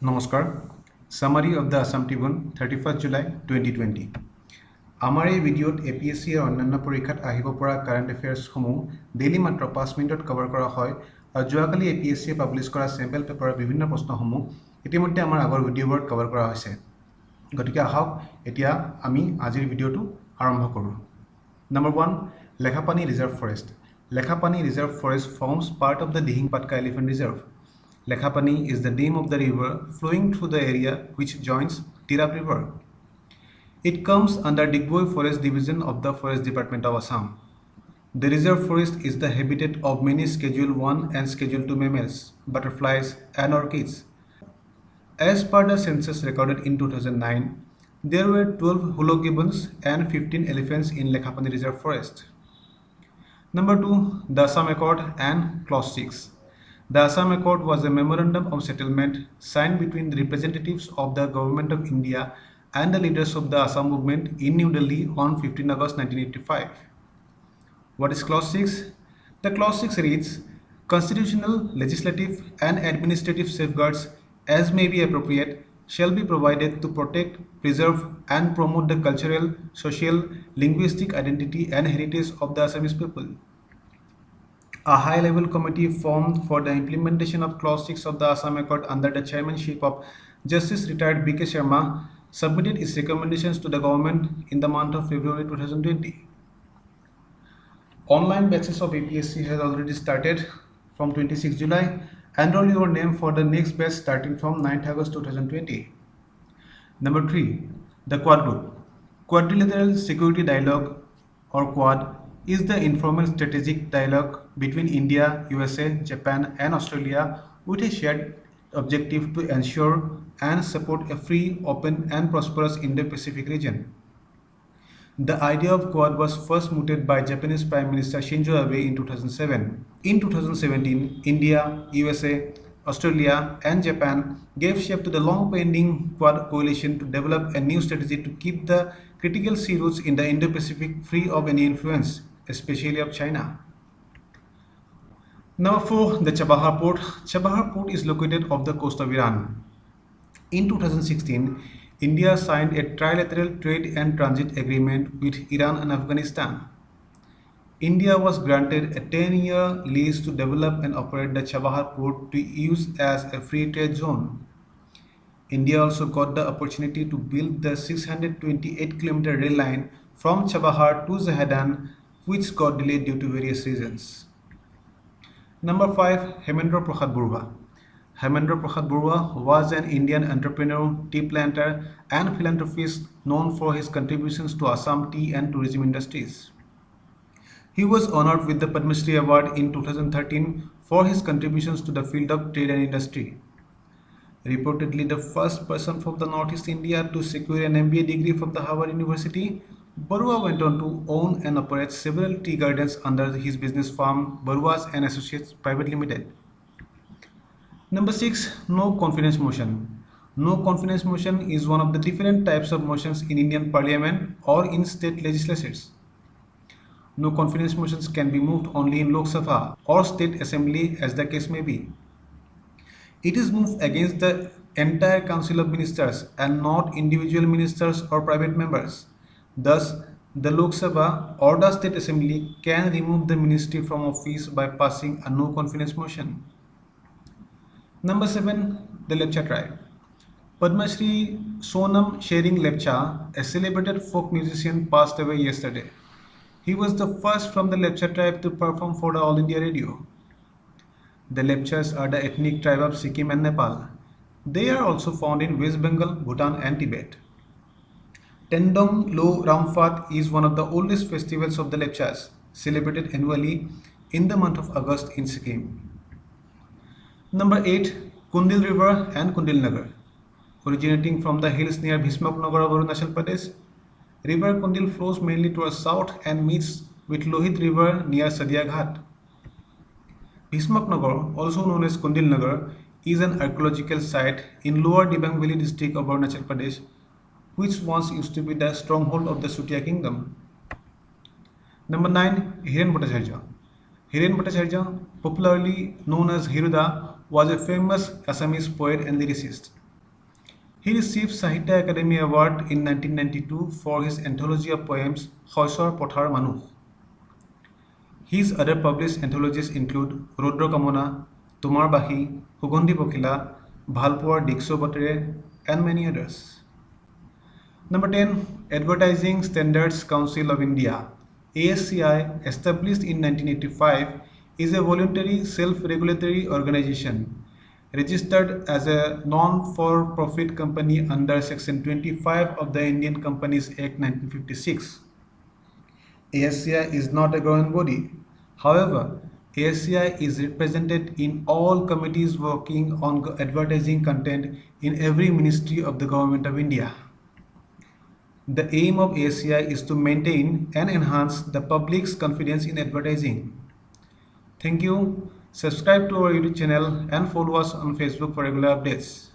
নমস্কাৰ Summary of the Assam Tribune 31st July 2020 আমাৰ এই ভিডিঅ'ত APSC আৰু অন্যান্য পৰীক্ষাত আহিব পৰা কাৰেণ্ট এফেয়াৰ্স সমূহ ডেইলি মাত্ৰ 5 মিনিটত কভাৰ কৰা হয় আৰু যোৱাকালি APSC এ পাবলিশ কৰা চেম্পল পেপাৰৰ বিভিন্ন প্ৰশ্নসমূহ ইতিমধ্যে আমাৰ আগৰ ভিডিঅ'বোৰত কভাৰ কৰা হৈছে গতিকে আহক এতিয়া আমি আজিৰ ভিডিঅ'টো আৰম্ভ কৰোঁ Number 1 Lekhapani Reserve Forest Lekhapani Reserve Forest forms part of the Dihing-Patka Elephant Reserve Lekhapani is the name of the river flowing through the area which joins Tirap River. It comes under Digboi Forest Division of the Forest Department of Assam. The reserve forest is the habitat of many Schedule 1 and Schedule 2 mammals, butterflies and orchids. As per the census recorded in 2009, there were 12 hulo gibbons and 15 elephants in Lekhapani Reserve Forest. Number 2. The Assam Accord and Clause 6 The Assam Accord was a memorandum of settlement signed between the representatives of the Government of India and the leaders of the Assam movement in New Delhi on 15 August 1985. What is Clause 6? The Clause 6 reads, Constitutional, legislative and administrative safeguards as may be appropriate shall be provided to protect, preserve and promote the cultural, social, linguistic identity and heritage of the Assamese people. A high-level committee formed for the implementation of Clause 6 of the Assam Accord under the chairmanship of Justice Retired B.K. Sharma submitted its recommendations to the government in the month of February 2020. Online batches of APSC has already started from 26 July. Enroll your name for the next batch starting from 9th August 2020. Number 3. The Quad Group. Quadrilateral Security Dialogue or Quad is the informal strategic dialogue between India, USA, Japan and Australia with a shared objective to ensure and support a free, open and prosperous Indo-Pacific region. The idea of Quad was first mooted by Japanese Prime Minister Shinzo Abe in 2007. In 2017, India, USA, Australia and Japan gave shape to the long-pending Quad coalition to develop a new strategy to keep the critical sea routes in the Indo-Pacific free of any influence, especially of China. Number 4. The Chabahar Port. Chabahar Port is located off the coast of Iran. In 2016, India signed a trilateral trade and transit agreement with Iran and Afghanistan. India was granted a 10-year lease to develop and operate the Chabahar Port to use as a free trade zone. India also got the opportunity to build the 628-km rail line from Chabahar to Zahedan, which got delayed due to various reasons. Number 5. Hemendra Prasad Barua. Hemendra Prasad Barua was an Indian entrepreneur, tea planter and philanthropist known for his contributions to Assam tea and tourism industries. He was honored with the Padma Shri Award in 2013 for his contributions to the field of trade and industry. Reportedly the first person from the Northeast India to secure an MBA degree from the Harvard University, Barua went on to own and operate several tea gardens under his business firm Baruas and Associates Private Limited. Number 6. No confidence motion. No confidence motion is one of the different types of motions in Indian Parliament or in state legislatures. No confidence motions can be moved only in Lok Sabha or state assembly as the case may be. It is moved against the entire Council of Ministers and not individual ministers or private members. Thus, the Lok Sabha or the State Assembly can remove the ministry from office by passing a no confidence motion. Number 7. The Lepcha tribe. Padma Shri Sonam Shering Lepcha, a celebrated folk musician, passed away yesterday. He was the first from the Lepcha tribe to perform for the All India Radio. The Lepchas are the ethnic tribe of Sikkim and Nepal. They are also found in West Bengal, Bhutan and Tibet. Tendong Lo Ramphat is one of the oldest festivals of the Lepchas, celebrated annually in the month of August in Sikkim. Number 8. Kundil River and Kundil Nagar. Originating from the hills near Bhismaknagar of Arunachal Pradesh, River Kundil flows mainly towards south and meets with Lohit River near Sadia Ghat. Bhismaknagar, also known as Kundil Nagar, is an archaeological site in Lower Dibang Valley district of Arunachal Pradesh, which once used to be the stronghold of the Sutia kingdom. Number 9. Hiren Bhattacharya. Hiren Bhattacharya, popularly known as Hiruda, was a famous Assamese poet and lyricist. He received Sahitya Academy Award in 1992 for his anthology of poems Hoysor Pothar Manuh. His other published anthologies include Rudra Kamona, Tumar Bahi, Hugondi Pokila, Bhalpoar Dikso Batere, and many others. Number 10. Advertising Standards Council of India. ASCI, established in 1985, is a voluntary self-regulatory organization registered as a non-for-profit company under Section 25 of the Indian Companies Act 1956. ASCI is not a government body. However, ASCI is represented in all committees working on advertising content in every ministry of the Government of India. The aim of ASCI is to maintain and enhance the public's confidence in advertising. Thank you. Subscribe to our YouTube channel and follow us on Facebook for regular updates.